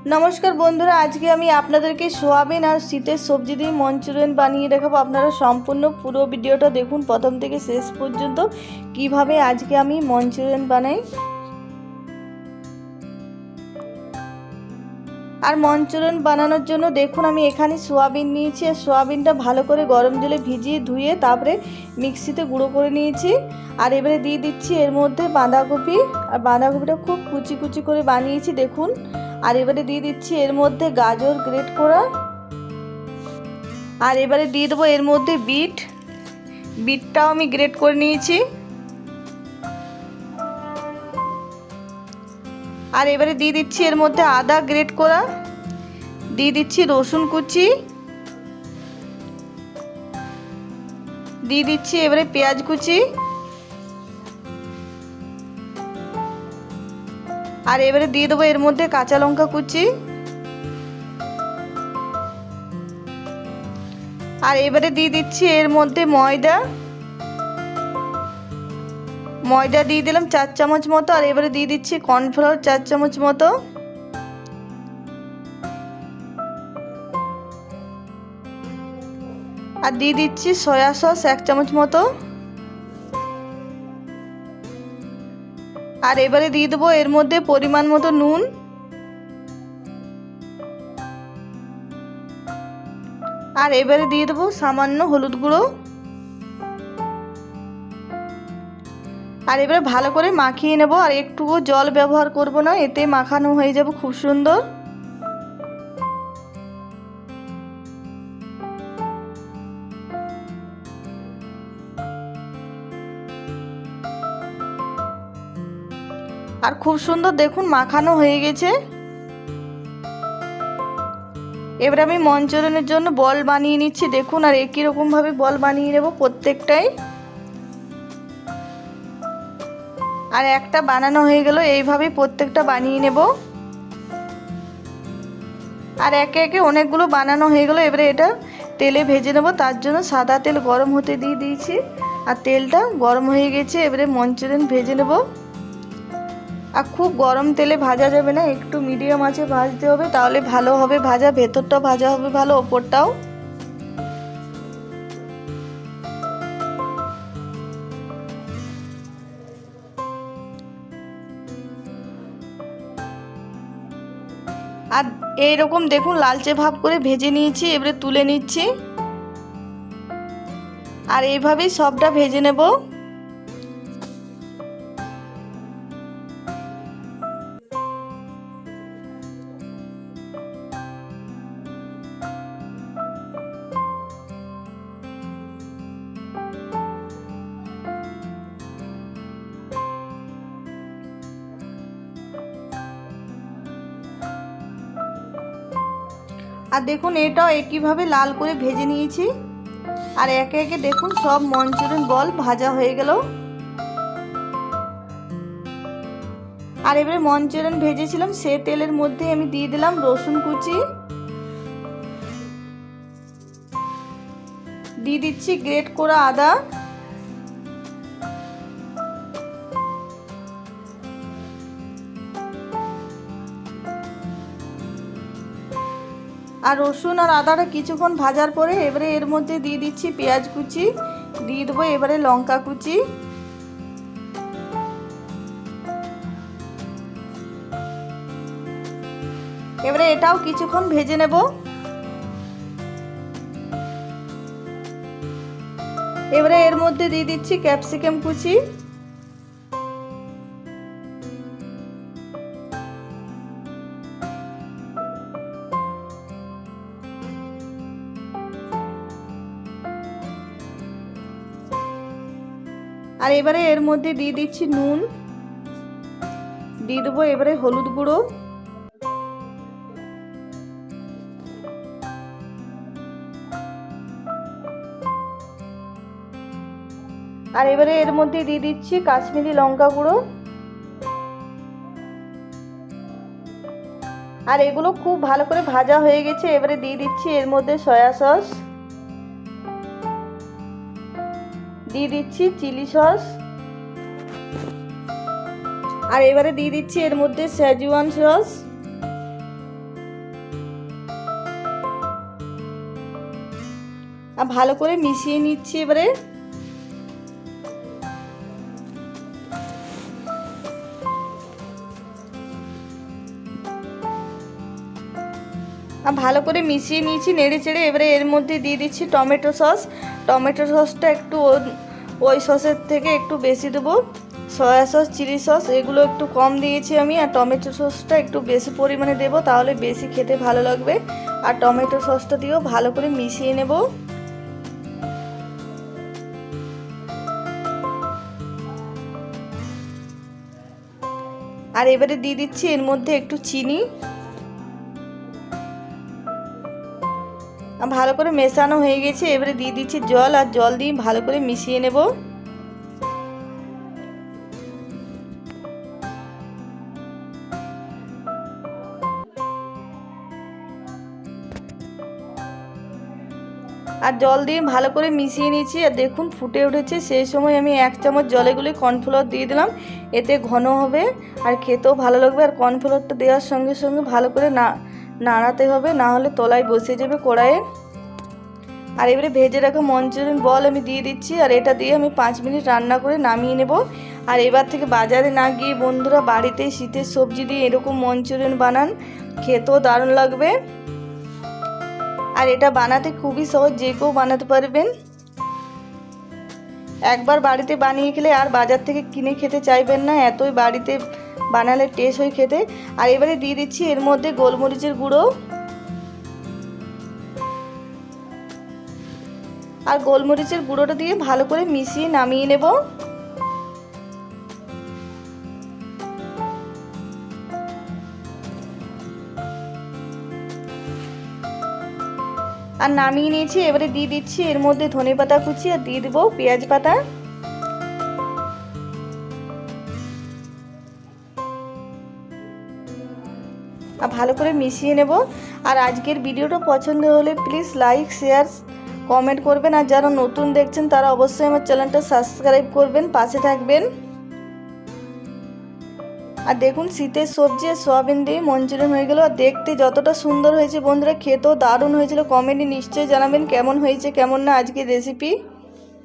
নমস্কার বন্ধুরা, আজকে আমি আপনাদেরকে সোয়াবিন আর শীতের সবজি দিয়ে মঞ্চুরিয়ান বানিয়ে দেখাবো। আপনারা সম্পূর্ণ পুরো ভিডিওটা দেখুন প্রথম থেকে শেষ পর্যন্ত, কিভাবে আজকে আমি মঞ্চুরিয়ান বানাই। আর মঞ্চুরিয়ান বানানোর জন্য দেখুন আমি এখানে সোয়াবিন নিয়েছি, আর সোয়াবিনটা ভালো করে গরম জলে ভিজিয়ে ধুয়ে তারপরে মিক্সিতে গুঁড়ো করে নিয়েছি। আর এবারে দিয়ে দিচ্ছি এর মধ্যে বাঁধাকপি, আর বাঁধাকপিটা খুব কুচি কুচি করে বানিয়েছি দেখুন। আর এবারে দিয়ে দিচ্ছি এর মধ্যে গাজর গ্রেট করা, আর এবারে দিয়ে দেবো এর মধ্যে বিটটাও আমি গ্রেট করে নিয়েছি। আর এবারে দিয়ে দিচ্ছি এর মধ্যে আদা গ্রেট করা, দিয়ে দিচ্ছি রসুন কুচি, দিয়ে দিচ্ছি এবারে পেঁয়াজ কুচি, আর এবারে দিয়ে দেবো এর মধ্যে কাঁচা লঙ্কা কুচি। আর এবারে দিয়ে দিচ্ছি এর মধ্যে ময়দা দিয়ে দিলাম 4 চামচ মতো। আর এবারে দিয়ে দিচ্ছি কর্নফ্লাওয়ার 4 চামচ মতো। আর দিয়ে দিচ্ছি সয়া সস 1 চামচ মতো। আর এবারে দিয়ে দেবো এর মধ্যে পরিমাণ মতো নুন। আর এবারে দিয়ে দেবো সামান্য হলুদ গুঁড়ো। আর এবারে ভালো করে মাখিয়ে নেব, আর একটুও জল ব্যবহার করব না, এতে মাখানো হয়ে যাবে খুব সুন্দর। আর খুব সুন্দর দেখুন মাখানো হয়ে গেছে। এবারে আমি মঞ্চুরিয়ানের জন্য বল বানিয়ে নিচ্ছি দেখুন, আর একই রকম ভাবে বল বানিয়ে নেব প্রত্যেকটাই। আর একটা বানানো হয়ে গেল, এইভাবেই প্রত্যেকটা বানিয়ে নেব। আর একে একে অনেকগুলো বানানো হয়ে গেল। এবারে এটা তেলে ভেজে নেব, তার জন্য সাদা তেল গরম হতে দিয়ে দিয়েছি, আর তেলটা গরম হয়ে গেছে। এবারে মঞ্চুরিয়ান ভেজে নেব। আর খুব গরম তেলে ভাজা যাবে না, একটু মিডিয়াম আঁচে ভাজতে হবে, তাহলে ভালো হবে ভাজা, ভেতরটা ভাজা হবে ভালো, ওপরটাও। আর এইরকম দেখুন লালচে ভাব করে ভেজে নিয়েছি, এবারে তুলে নিচ্ছি। আর এইভাবেই সবটা ভেজে নেব। আর দেখুন এটাও একইভাবে লাল করে ভেজে নিয়েছি। আর একে একে দেখুন সব মঞ্চুরিয়ান বল ভাজা হয়ে গেল। আর এবারে মঞ্চুরিয়ান ভেজেছিলাম সে তেলের মধ্যে আমি দিয়ে দিলাম রসুন কুচি, দিয়ে দিচ্ছি গ্রেট করা আদা, আর রসুন আর আদাটা কিছুক্ষণ ভাজার পরে এবারে এর মধ্যে দিয়ে দিচ্ছি পেঁয়াজ কুচি, দিয়ে দেবো এবারে লঙ্কা কুচি। এবারে এটাও কিছুক্ষণ ভেজে নেব। এবারে এর মধ্যে দিয়ে দিচ্ছি ক্যাপসিকাম কুচি, আর এবারে এর মধ্যে দিয়ে দিচ্ছি নুন, দিয়ে দেবো এবারে হলুদ গুঁড়ো, আর এবারে এর মধ্যে দিয়ে দিচ্ছি কাশ্মীরি লঙ্কা গুঁড়ো। আর এগুলো খুব ভালো করে ভাজা হয়ে গেছে। এবারে দিয়ে দিচ্ছি এর মধ্যে সয়া সস, দিয়ে দিচ্ছি চিলি সস, আর এবারে দিয়ে দিচ্ছি এর মধ্যে শেজওয়ান সস। আর ভালো করে মিশিয়ে নিচ্ছি এবারে। আর ভালো করে মিশিয়ে নিয়েছি নেড়ে চেড়ে। এবারে এর মধ্যে দিয়ে দিচ্ছি টমেটো সস। টমেটো সসটা একটু ওই সসের থেকে একটু বেশি দেবো। সয়া সস, চিলি সস এগুলো একটু কম দিয়েছি আমি, আর টমেটো সসটা একটু বেশি পরিমাণে দেবো, তাহলে বেশি খেতে ভালো লাগবে। আর টমেটো সসটা দিয়েও ভালো করে মিশিয়ে নেব। আর এবারে দিয়ে দিচ্ছি এর মধ্যে একটু চিনি। ভালো করে মেশানো হয়ে গেছে। এবারে দিয়ে দিচ্ছি জল, আর জল দিয়ে ভালো করে মিশিয়ে নেব। আর জল দিয়ে ভালো করে মিশিয়ে নিয়েছি। আর দেখুন ফুটে উঠেছে। সেই সময় আমি 1 চামচ জলে গুলে কর্নফ্লাওয়ার দিয়ে দিলাম, এতে ঘন হবে আর খেতেও ভালো লাগবে। আর কর্নফ্লাওয়ারটা দেওয়ার সঙ্গে সঙ্গে ভালো করে নাড়াতে হবে, না হলে তলায় বসে যাবে কড়াইয়ে। আর এবারে ভেজে রাখা মঞ্চুরিয়ান বল আমি দিয়ে দিচ্ছি, আর এটা দিয়ে আমি 5 মিনিট রান্না করে নামিয়ে নেব। আর এবার থেকে বাজারে না গিয়ে বন্ধুরা বাড়িতেই শীতের সবজি দিয়ে এরকম মঞ্চুরিয়ান বানান, খেতেও দারুণ লাগবে। আর এটা বানাতে খুবই সহজ, যে কেউ বানাতে পারবেন। একবার বাড়িতে বানিয়ে খেলে আর বাজার থেকে কিনে খেতে চাইবেন না, এতই বাড়িতে বানালে টেস্ট হয় খেতে। আর এবারে দিয়ে দিচ্ছি এর মধ্যে গোলমরিচের গুঁড়ো। আর গোলমরিচের গুঁড়োটা দিয়ে ভালো করে মিশিয়ে নামিয়ে নেব। আর নামিয়ে নিয়েছি। এবারে দিয়ে দিচ্ছি এর মধ্যে ধনেপাতা কুচি, আর দিয়ে দেবো পেঁয়াজ পাতা। আর ভালো করে মিশিয়ে নেব। আর আজকের ভিডিওটা পছন্দ হলে প্লিজ লাইক, শেয়ার, কমেন্ট করবেন। আর যারা নতুন দেখছেন তারা অবশ্যই আমার চ্যানেলটা সাবস্ক্রাইব করবেন, পাশে থাকবেন। আর দেখুন শীতের সবজি আর সোয়াবিন দিয়ে মঞ্চুরিয়ান হয়ে গেল। আর দেখতে যতটা সুন্দর হয়েছে বন্ধুরা, খেতেও দারুণ হয়েছিল। কমেন্টে নিশ্চয়ই জানাবেন কেমন হয়েছে কেমন না আজকের রেসিপি।